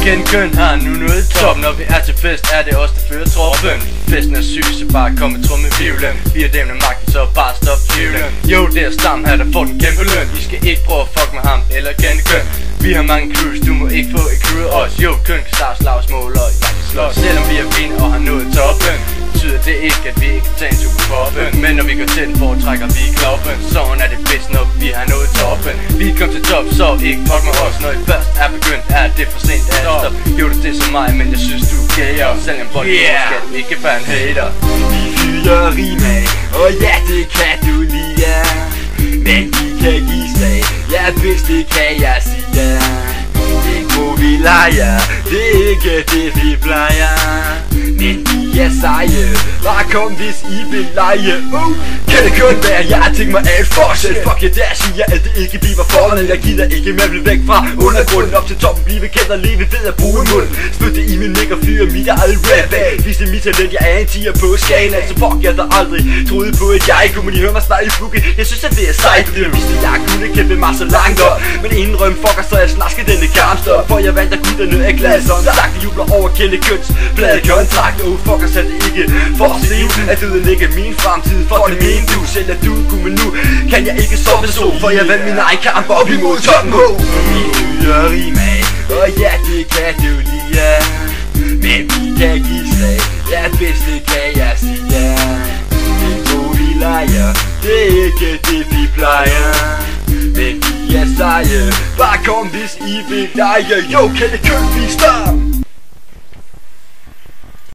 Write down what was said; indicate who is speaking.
Speaker 1: kendt køn har nu noget i top. Når vi er til fest, er det os, der fører troppen. Festen er syg, så bare kom med trummevivlen. Vi er dem med magten, så bare stop tvivlen. Jo, det er Stam her, der får den kæmpe løn. I skal ikke prøve at fuck med ham eller kende køn. Vi har mange crews, du må ikke få et crew af os. Jo, køn kan starte slagsmål, og jeg kan slås. Selvom vi er fine og har nået toppen, betyder det ikke, at vi ikke kan tage en tur på poppen. Men når vi går til den, foretrækker vi kloppen. Sådan er det bedst, når vi har nået toppen. Vi kom til top, så ikke fuck med os. Når I først er begyndt, er det for sent at stop. Jo, det er som mig, men jeg synes du er gayer. Selvom folk skal du ikke være en hater.
Speaker 2: Vi fyrer rim af, og ja, det kan du lide, ja. Men vi kan give slag, ja, hvis det kan jeg sige, ja. Det må vi lege, det er ikke det vi plejer. Men vi er seje, bare kom hvis I vil lege. Kan det kun være, jeg har tænkt mig at fortsætte. Fuck jer, der siger at det ikke bliver forholdet. Jeg gider ikke med at blive væk fra undergrunden. Op til toppen, blive kendt og leve ved at bruge munden. Spyt det i min mik og fyre mit eget rap af. Vise mit talent, jeg er en 10'er på skalaen. Så fuck jeg der aldrig troede på at jeg kunne. Men I hører mig snart i booket, jeg synes at det er sejt. Det vidste jeg kunne kæmpe mig så langt op. Men indrøm fucker, så jeg slasker denne kampstop. For jeg vandt af gutterne af glas. Som sagt, de jubler over kende køns blade kontrakt. Oh fucker, så det ikke for at se at døden ikke er min fremtid. For det mener du selv at du kunne, men nu kan jeg ikke sove så. For jeg vandt min egen kamp op imod toppen. Vi fyrer rim af, og ja, det kan du lide, ja. Men vi kan give slag, ja, bedst det kan jeg sige, ja. Det må vi leger, det er ikke det vi plejer. Men vi er seje, bare kom hvis I vil lege. Jo, kan det købe vi Stam?